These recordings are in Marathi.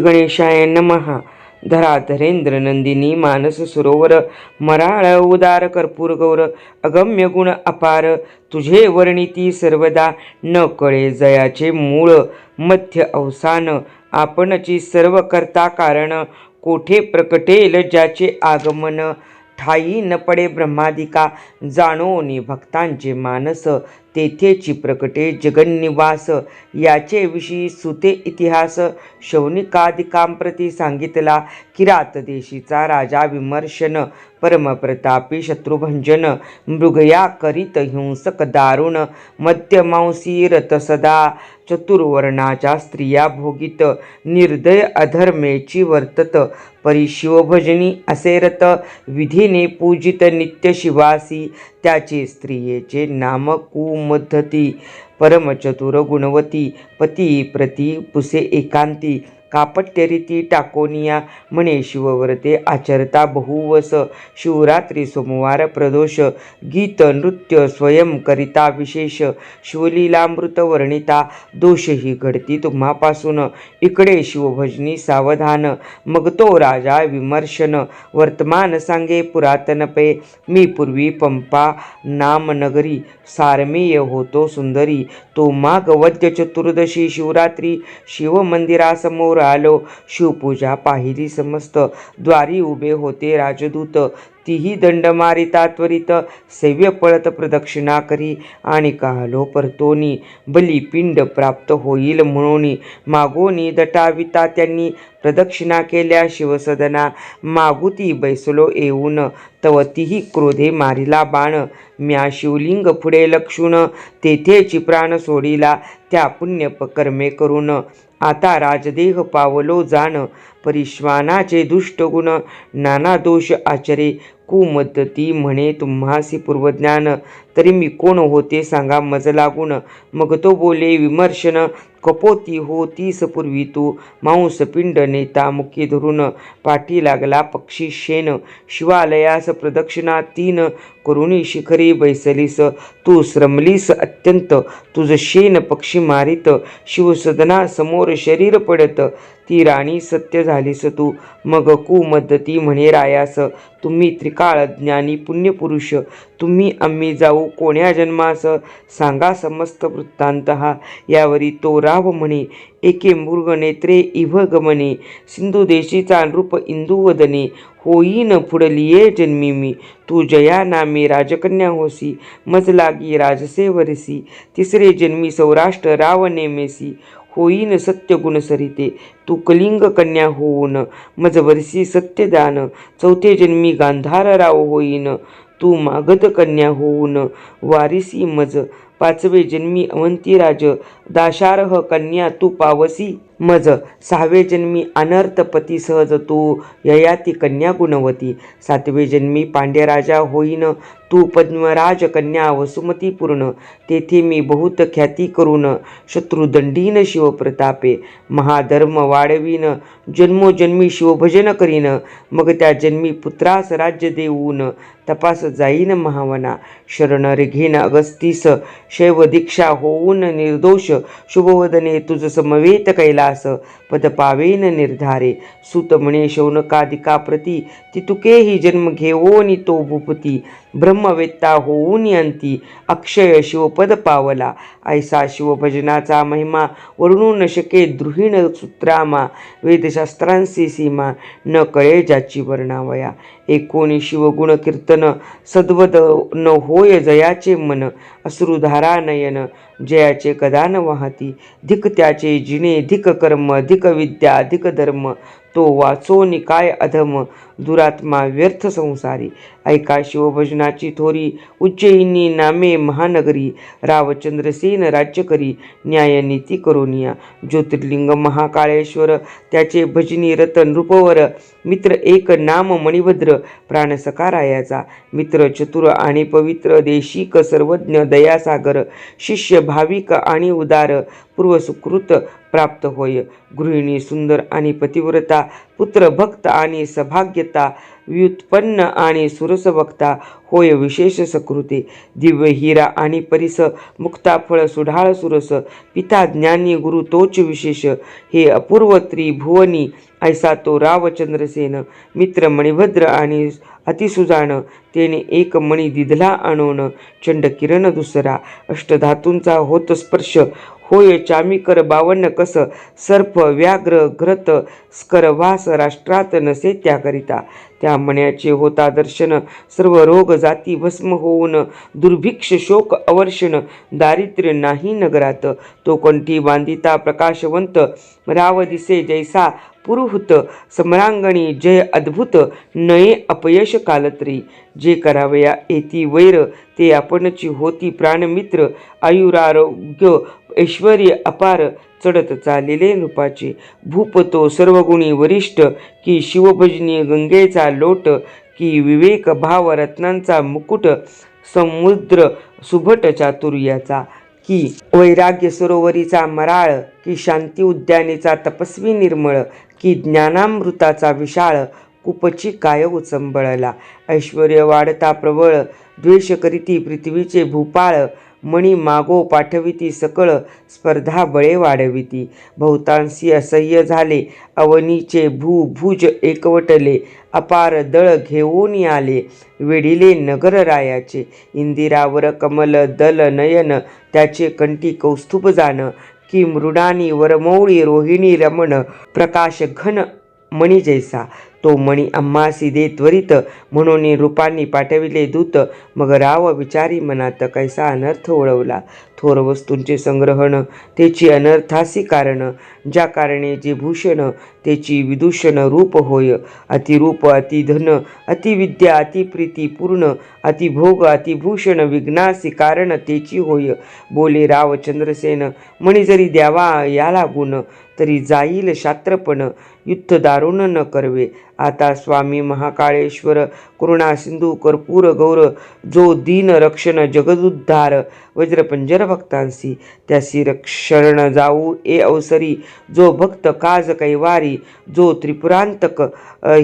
गणेशाय नमः. धराधरेंद्र नंदिनी मानस सरोवर मराळ उदार कर्पूर गौर अगम्य गुण अपार तुझे वर्णिती सर्वदा न कळे जयाचे मूळ मध्य अवसान आपणची सर्व करता कारण कोठे प्रकटेल ज्याचे आगमन ठाई न पडे ब्रह्मादिका जाणोनी भक्तांचे मानस तेथेची प्रकटे जगन्निवास याचे विषयी सुते इतिहास शौनिकादिकांप्रती सांगितला किरात देशीचा राजा विमर्शन परमप्रतापी शत्रुभंजन मृगया करीत हिंसक दारुण मध्यमांसी रत सदा चतुर्वर्णाच्या स्त्रिया भोगित निर्दय अधर्मेची वर्तत परिशिवभजनी असे रत विधीने पूजित नित्य शिवासी त्याचे स्त्रियेचे नाम कुमद्धती परमचतुर गुणवती पती प्रती पुसे एकांती कापट्यरीती टाकोनिया म्हणे शिवव्रते आचरता बहुवस शिवरात्री सोमवार प्रदोष गीत नृत्य स्वयं करिता विशेष शिवलीलामृत वर्णिता दोषही घडती तुम्हापासून इकडे शिवभजनी सावधान मग तो राजा विमर्शन वर्तमान सांगे पुरातनपे मी पूर्वी पंपा नामनगरी सारमेय होतो सुंदरी तो माग वद्य चतुर्दशी शिवरात्री शिवमंदिरासमोर आलो शिवपूजा पाहिली समस्त द्वारी उभे होते राजदूत तीही दंड मारिता त्वरित सेव्य पळत प्रदक्षिणा करी आणि कालो परतोनी बलिपिंड प्राप्त होईल म्हणून मागोनी दटाविता त्यांनी प्रदक्षिणा केल्या शिवसदना मागुती बैसलो येऊन तव तीही क्रोधे मारिला बाण म्या शिवलिंग पुढे लक्षून तेथेची प्राण सोडिला त्या पुण्यपकर्मे करून आता राजदेह पावलो जाण परिश्वानाचे दुष्ट गुण नाना दोष आचरे कुमद्धती म्हणे तुम्हासी पूर्वज्ञान तरी मी कोण होते सांगा मज लागून मग तो बोले विमर्शन कपोती होतीस पूर्वी तू मांसपिंड नेता मुखी धरून पाठी लागला पक्षी शेन शिवालयास प्रदक्षिणा तीन करुणी शिखरी बैसलीस तू श्रमलीस अत्यंत तुझ शेन पक्षी मारित शिवसदना समोर शरीर पडत ती राणी सत्य झालीस तू मग कुमद्धती म्हणे रायास तुम्ही त्रिकाळ ज्ञानी पुण्यपुरुष तुम्ही आम्ही जाऊ कोण्या जन्मास सांगा समस्त वृत्तांत हा यावरी तो राव म्हणे एके मृग नेत्रे इव गमने सिंधू देशीचा नृप इंदुवदने होईन पुढलिये जन्मी मी तू जया नामे राजकन्या होसी मज लागी राजसे वरसी तिसरे जन्मी सौराष्ट्र राव नेमेसी होईन सत्य गुण सरिते तू कलिंग कन्या होऊन मज वर्षी सत्यदान चौथे जन्मी गांधार राव होईन तू मागध कन्या होऊन वारिसी मज पाचवे जन्मी अवंतीराज दाशारह कन्या तू पावसी मज सहावे जन्मी अनर्थपती सहज तू ययाती कन्या गुणवती सातवे जन्मी पांड्यराजा होईन तू पद्मराज कन्या वसुमती पूर्ण तेथे मी बहुत ख्याती करून शत्रुदंडीन शिवप्रतापे महाधर्म वाढवीन जन्मोजन्मी शिवभजन करीन मग त्या जन्मी पुत्रास राज्य देऊन तपास जाईन महावना शरण घेन अगस्तीस शैव दीक्षा होऊन निर्दोष शुभवदने तुझ समवेत कैलास पद पावेन निर्धारे सुत म्हणे शौनकादिका प्रती तितुकेही जन्म घेवोनी तो भूपती ब्रह्मवेत्ता होऊन अंती अक्षय शिवपद पावला ऐसा शिवभजनाचा महिमा वर्णू न शके द्रुहीण सूत्रामा वेदशास्त्रांसी सीमा न कळे ज्याची वर्णावया एकोणी शिवगुण कीर्तन सद्वद न होय जयाचे मन अश्रुधारा नयन जयाचे कदा न वाहती धिक त्याचे जिने धिक कर्म धिक विद्या धिक धर्म तो वाचो निकाय अधम दुरात्मा व्यर्थ संसारी ऐका शिवभजनाची थोरी उज्जयिनी नामे महानगरी रावचंद्रसेन राज्य करी न्यायनीती करोनिया ज्योतिर्लिंग महाकाळेश्वर त्याचे भजनी रत नृपवर मित्र एक नाम मणिभद्र प्राणसकारायाचा मित्र चतुर आणि पवित्र देशिक सर्वज्ञ दयासागर शिष्य भाविक आणि उदार पूर्वसुकृत प्राप्त होय गृहिणी सुंदर आणि पतिव्रता पुत्र भक्त आणि सभाग्यता व्युत्पन्न आणि सुरस वक्ता होय विशेष सकृते. दिव्य हिरा आणि परिस मुक्ता फळ सुढाळ सुरस पिता ज्ञानी गुरु तोच विशेष. हे अपूर्व त्रिभुवनी ऐसा तो रावचंद्रसेन. मित्र मणिभद्र आणि अतिसुजान तेने एक मणी दिधला आणून. चंड किरण दुसरा अष्टधातूंचा होत स्पर्श होय चामीकर 52 कस. सर्प व्याघ्र घ्रत स्कर वास राष्ट्रात नसे त्याकरिता. त्या मण्याचे होता दर्शन सर्व रोग जाती भस्म होऊन. दुर्भिक्ष शोक अवर्षण दारिद्र्य नाही नगरात. तो कंठी बांधिता प्रकाशवंत राव दिसे जैसा पुरुहूत. सम्रांगणी जय अद्भुत नये अपयश कालत्री. जे करावया येती वैर ते आपणची होती प्राणमित्र. आयुरारोग्य ऐश्वर्य अपार चढत चाललेले नृपाचे. भूप तो सर्वगुणी वरिष्ठ की शिवभजनी गंगेचा लोट. की विवेक भाव रत्नांचा मुकुट समुद्र सुभट चातुर्याचा. की वैराग्य सरोवरीचा मराळ. की शांती उद्यानेचा तपस्वी निर्मळ. की ज्ञानामृताचा विशाळ कुपची काय उचंबळला. ऐश्वर्य वाढता प्रबळ द्वेष करीती पृथ्वीचे भूपाळ. मणी मागो पाठविती सकळ स्पर्धा बळे वाढविती. बहुतांशी असह्य झाले अवनीचे भूभुज एकवटले. अपार दळ घेऊन आले वेढिले नगर रायाचे. इंदिरावर कमल दल नयन त्याचे कंठी कौस्तुभ जाण. की मृडानी वरमौळी रोहिणी रमण प्रकाश घन मणी जैसा. तो मणी आम्हासी दे त्वरित म्हणून रूपांनी पाठविले दूत. मग राव विचारी मनात कैसा अनर्थ ओळवला. थोर वस्तूंचे संग्रहण त्याची अनर्थासी कारण. ज्या कारणे जे भूषण त्याची विदूषण रूप होय. अतिरूप अतिधन अतिविद्या अतिप्रीती पूर्ण. अतिभोग अतिभूषण विघ्नासी कारण त्याची होय. बोले रावचंद्रसेन मणी जरी द्यावा याला गुण तरी जाईल शात्रपण. युद्ध दारुण न करवे आता स्वामी महाकाळेश्वर. करुणा सिंधू कर्पूर गौर जो दीन रक्षण जगदुद्धार. वज्रपंजर भक्तांसी त्यासी शरण जाऊ ए अवसरी. जो भक्त काज कैवारी जो त्रिपुरांतक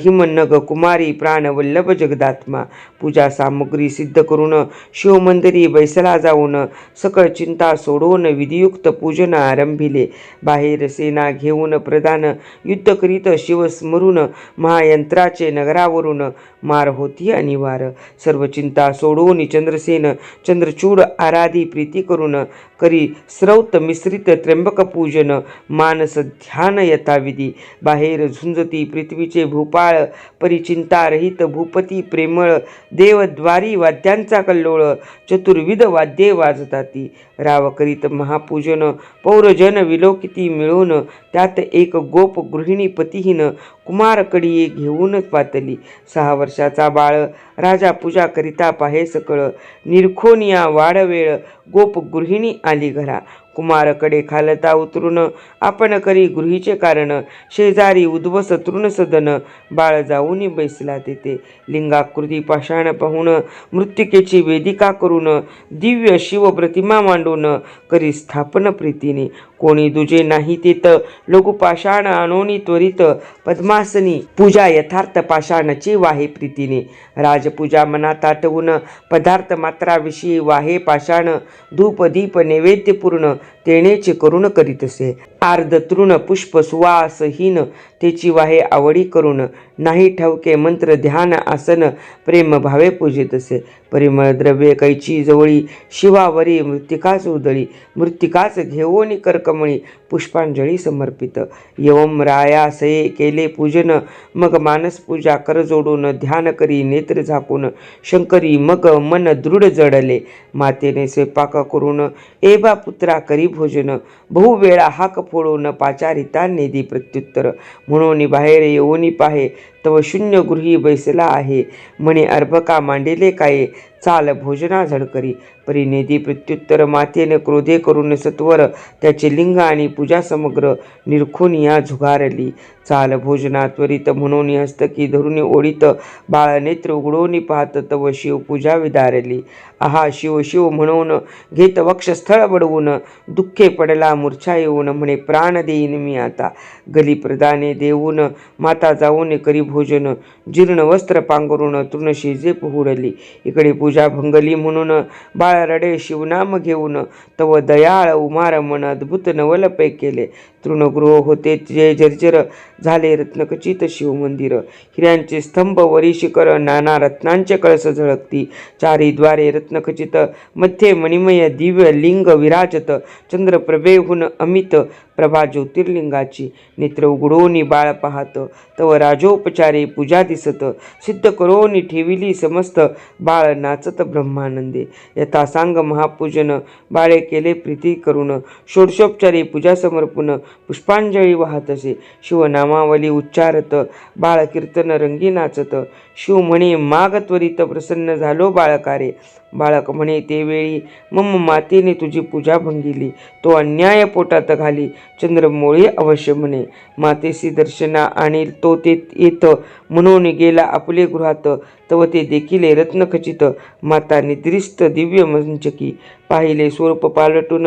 हिमनग कुमारी प्राणवल्लभ जगदात्मा. पूजा सामुग्री सिद्ध करून शिवमंदिरी बैसला जाऊन. सकळ चिंता सोडून विधियुक्त पूजन आरंभिले. बाहेर सेना घेऊन प्रधान युद्ध करीत शिव स्मरून. महायंत्राचे नगरावरून मार होती अनिवार. सर्व चिंता सोडून चंद्रसेन चंद्रचूड आराधी प्रीती करून. करी स्रौत मिश्रित त्र्यंबक पूजन मानस ध्यान यथाविधी. बाहेर झुंजती पृथ्वीचे भूपाळ परिचिंता रहित भूपती प्रेमळ. देवद्वारी वाद्यांचा कल्लोळ चतुर्विध वाद्ये वाजताती. राव करीत महापूजन पौरजन विलोकिती मिळून. त्यात एक गोप गृहिणी पतिहीन कुमारकडीये घेऊन पातली. 6 वर्षाचा बाळ राजा पूजा करिता पाहे सकळ. निरखोनिया वाडवेळ गोप गृहिणी आली घरा. कुमारकडे खालता उतरून आपण करी गृहीचे कारण. शेजारी उद्वस तृण सदन बाळ जाऊनी बैसला तेथे. लिंगाकृती पाषाण पाहून मृत्तिकेची वेदिका करून. दिव्य शिव प्रतिमा मांडून करी स्थापन प्रीतीने. कोणी दुजे नाही तेत लघु पाषाण आणोनी त्वरित. पद्मासनी पूजा यथार्थ पाषाणची वाहे प्रीतीने. राजपूजा मनात आठवून पदार्थ मात्राविषयी वाहे पाषाण. धूप दीप नैवेद्य पूर्ण तेणेचे करुण करीतसे. आर्ध तृण पुष्प सुवासहीन त्याची वाहे आवडी करून. नाही ठाऊके मंत्र ध्यान आसन प्रेम भावे पूजितसे. परिमळ द्रव्ये कैची जवळी शिवावरी मृत्तिकाच उदळी. मृत्तिकाच घेऊन कर्कमळी पुष्पांजली समर्पित. यवम रायासये केले पूजन मग मानस पूजा कर जोडून. ध्यान करी नेत्र झाकून शंकरी मग मन दृढ जडले. मातेने स्वयंपाक करून एबा पुत्रा करी भोजन. बहुवेळा हाक फोडून पाचारिता नेदी प्रत्युत्तर. म्हणून बाहेर येऊनी पाहे तव शून्य गृही बैसला आहे. म्हणे अर्भका मांडिले काय चाल भोजना झडकरी. परिनिधी प्रत्युत्तर मातेने क्रोधे करून सत्वर त्याचे लिंग आणि पूजा समग्र निरखून या झुगारली. चाल भोजना त्वरित म्हणून हस्तकी धरून ओढीत बाळ नेत्र उघडून पाहत तव शिव पूजा विदारली. आहा शिव शिव म्हणून घेत वक्षस्थळ बडवून दुःखे पडला मूर्छा येऊन म्हणे प्राण देईन मी आता. गली प्रदाने देऊन माता जाऊन करी भोजन जीर्ण वस्त्र पांघरून तृण शेजे पोहुडली. इकडे पूजा भंगली म्हणून बाळ रडे शिवनाम घेऊन तव दयाळ उमार मन अद्भुत नवल पै केले. तृणगृह होते जे जर्जर झाले रत्नखचित शिवमंदिर. हिऱ्यांचे स्तंभ वरी शिखर नाना रत्नांचे कळस झळकती. चारी द्वारे रत्नखचित मध्ये मणिमय दिव्य लिंग विराजत. चंद्रप्रभेहून अमित प्रभा ज्योतिर्लिंगाची. नेत्र उघडोनी बाळ पाहत तव राजोपचारे पूजा दिसत. सिद्ध करोनी ठेविली समस्त बाळ नाचत ब्रह्मानंदे. यथा सांग महापूजन बाळे केले प्रीती करून. षोडशोपचारी पूजा समर्पून पुष्पांजळी वाहत असे. शिवनामावली उच्चारत बाळ कीर्तन रंगी नाचत. शिव म्हणे माग त्वरित प्रसन्न झालो बाळकारे. बाळक म्हणे ते वेळी मम मातेने तुझी पूजा भंगिली. तो अन्याय पोटात घाली चंद्रमोळी अवश्य म्हणे. मातेसी दर्शना आणि तो ते येत म्हणून गेला आपले गृहात. तव ते देखील रत्नखचित माता निद्रिस्त दिव्य मंचकी. पाहिले स्वरूप पालटून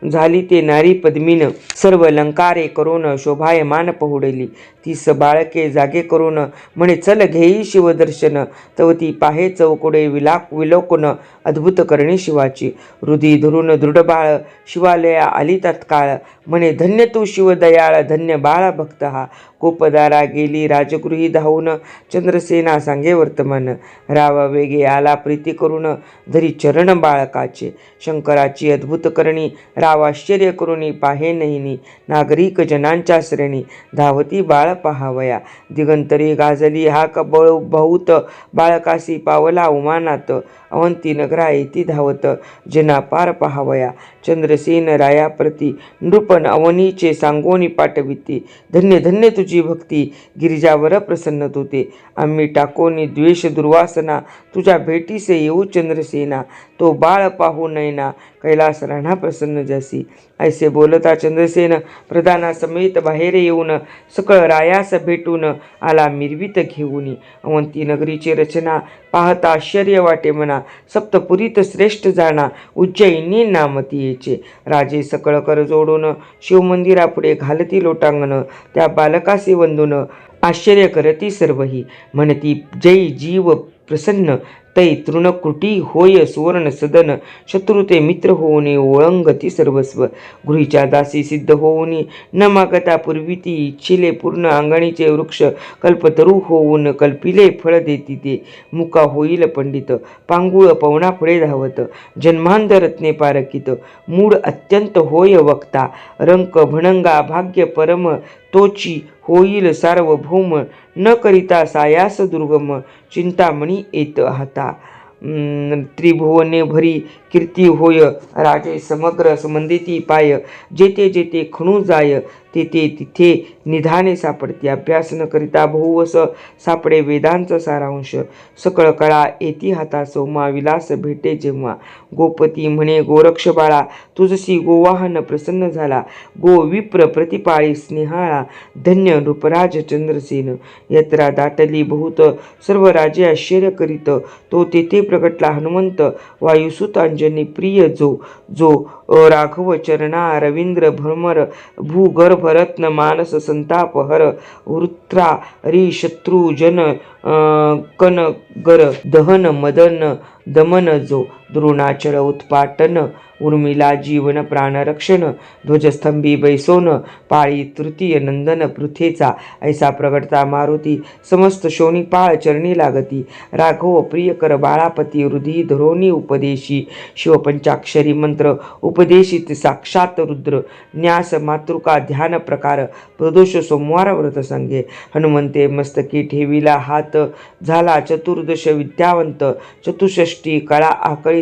झाली ते नारी पद्मीन. सर्व अलंकारे करून शोभायमान पहुडली. तीस बाळके जागे करून म्हणे चल घेई शिवदर्शन. तव ती पाहे चौकोडे विलोकन अद्भुत करणे शिवाची. हृदय धरून दृढ बाळ शिवालया आली तत्काळ. म्हणे धन्य तू शिवदयाळ धन्य बाळा भक्त हा. गोपदारा गेली राजगृही धावून चंद्रसेना सांगे वर्तमान. रावा वेगे आला प्रीती करून धरी चरण बाळकाचे. शंकराची अद्भुत करणी राव आश्चर्य करुणी पाहे नयनी. नागरिक जनांच्या श्रेणी धावती बाळ पहावया. दिगंतरी गाजली हाक बहुत बाळकासी पावला उमानात. अवंती नगरा येती धावत जना पार पहावया. चंद्रसेन रायाप्रती नृपन अवनीचे सांगोनी पाठविती. धन्य धन्य तुझी भक्ती गिरिजावर प्रसन्न तुते. आम्ही टाकोनी द्वेष दुर्वासना तुझ्या भेटीसे येऊ चंद्रसेना. तो बाळ पाहू नयना कैलास राणा प्रसन्न जसी. ऐसे बोलता चंद्रसेन प्रधाना समेत बाहेर येऊन सकळ रायास भेटून आला मिरवीत घेऊनी. अवंती नगरीची रचना पाहता आश्चर्य वाटे मना. सप्तपुरीत श्रेष्ठ जाणा उज्जयिनी नामती येचे. राजे सकळ कर जोडून शिवमंदिरापुढे घालती लोटांगण. त्या बालकासी वंदून आश्चर्य करती सर्वही. म्हणती जय जीव प्रसन्न तै तृणकृटी होय सुवर्ण सदन. शत्रुते मित्र होऊनी ओळंगती सर्वस्व. गृहीच्या दासी सिद्ध होऊनी न मागता पूर्वी ती इच्छिले पूर्ण. अंगणीचे वृक्ष कल्पतरू होऊन कल्पिले फळ देती ते. मुका होईल पंडित पांगुळ पवना पुढे धावत. जन्मांध रत्ने पारकित मूळ अत्यंत होय वक्ता. रंक भणंगा भाग्य परम तोची होईल सार्वभौम. न करिता सायास दुर्गम चिंतामणी येत हाता. त्रिभुवने भरी कीर्ती होय राजे समग्र समंदिती पाय. जेते जेते खणू जाय तेथे तिथे निधाने सापडते. अभ्यास न करिता बहुवस सापडे वेदांचा सारांश. सकळ कळा येती हाता सोमा विलास भेटे जेव्हा. गोपती म्हणे गोरक्ष बाळा तुझसी गोवाहन प्रसन्न झाला. गो विप्र प्रतिपाळी स्नेहाळा धन्य नृपराज चंद्रसेन. यत्रा दाटली बहुत सर्व राजे आश्चर्य करीत. तो तेथे प्रगटला हनुमंत वायुसुत अंजनी प्रिय जो. जो राघव चरणा रवींद्र भ्रमर भूगर्भ रत्न मानस संताप हर. वृत्रा रि शत्रू जन कनगर दहन मदन दमन जो. द्रोणाचल उत्पाटन उर्मिला जीवन प्राणरक्षण. ध्वजस्तंभी बैसोन पाळी तृतीय नंदन पृथेचा. ऐसा प्रगटता मारुती समस्त शोणीपाळ चरणी लागती. राघव प्रियकर बाळापती हृदयी धरोनी उपदेशी. शिवपंचाक्षरी मंत्र उपदेशित साक्षात रुद्र. न्यास मातृका ध्यान प्रकार प्रदोष सोमवार व्रत संगे. हनुमंते मस्तकी ठेविला हात झाला चतुर्दश विद्यावंत. चतुष्षष्टी कळा आकळीत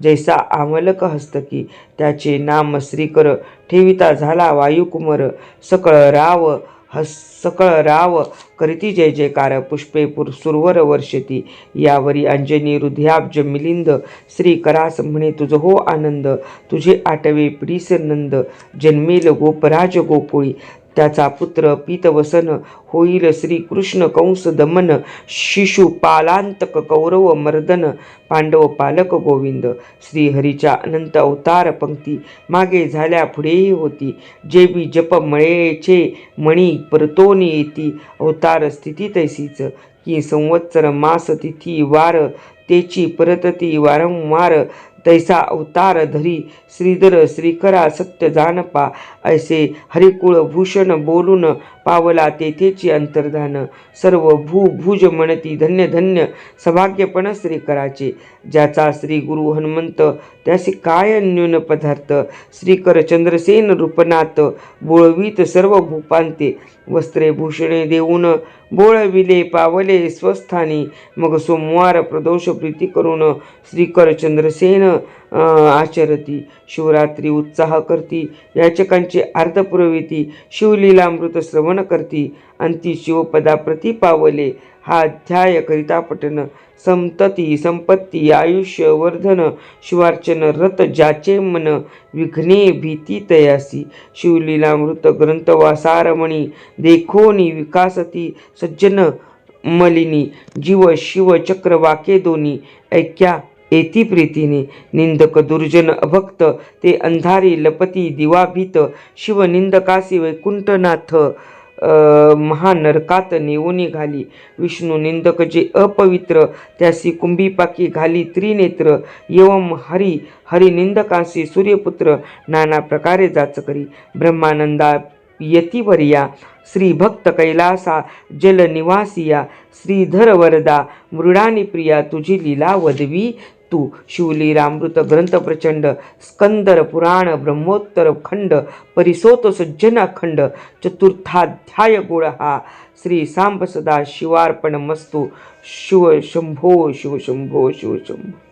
जैसा आमलक हस्तकी. त्याचे नाम श्रीकर ठेविता झाला वायुकुमर. सकळ राव सकळ राव करीती जय जयकार पुष्पे सुरवर वर्षती यावरी अंजनी हृदयाब्ज मिलिंद श्री करास म्हणे तुझ हो आनंद तुझे आठवे पिढीस नंद जन्मेल गोपराज गोकुळी त्याचा पुत्र पीतवसन होईल श्रीकृष्ण कंस दमन शिशुपालांतक कौरव मर्दन पांडव पालक गोविंद श्रीहरीच्या अनंत अवतार पंक्ती मागे झाल्या पुढेही होती जे बी जप मळेचे मणी परतोनी येती अवतार स्थिती तैसीच की संवत्सर मास तिथी वार तेची परतती वारंवार तैसा अवतार धरी श्रीधर श्रीकरा सत्य जानपा ऐसे हरिकुळ भूषण बोलून पावला तेथेची अंतर्धान सर्व भूभुज म्हणती धन्य धन्य सभाग्यपण श्रीकराचे ज्याचा श्री गुरु हनुमंत त्यासी काय न्यून पदार्थ श्रीकर चंद्रसेन रूपनाथ बोळवीत सर्व भूपांते वस्त्रे भूषणे देऊन बोळविले पावले स्वस्थानी मग सोमवार प्रदोष प्रीती करून श्रीकर चंद्रसेन आचरती शिवरात्री उत्साह करती याचकांचे अर्थ पुरविती शिवलीलामृत श्रवण करती अंती शिवपदा प्रति पावले हा अध्याय करिता पठन संतती संपत्ती आयुष्य वर्धन शिवार्चन रत ज्याचे मन विघ्ने भीती तयासी शिवलीलामृत ग्रंथ वासारमणी देखोनी विकासती सज्जन मलिनी जीव शिव चक्र वाके दोनी ऐक्या एती प्रीतीने निंदक दुर्जन अभक्त ते अंधारी लपती दिवाभीत शिव निंदकासी वैकुंठनाथ महानरकात नेऊनी घाली विष्णू निंदक जे अपवित्र त्यासी कुंभीपाकी घाली त्रिनेत्र एवं हरी निंदकासी सूर्यपुत्र नाना प्रकारे जाच करी ब्रह्मानंदा यतिवर्या श्री भक्त कैलासा जल निवासिया श्रीधर वरदा मृडानी प्रिया तुझी लीला वदवी तू शिवलीलामृत ग्रंथ प्रचंड स्कंदर पुराण ब्रह्मोत्तर खंड परिसोत सज्जना खंड चतुर्थाध्याय गुण हा श्री सांब सदा शिवार्पण मस्तु शिव शंभो शिव शंभो शिव शंभो.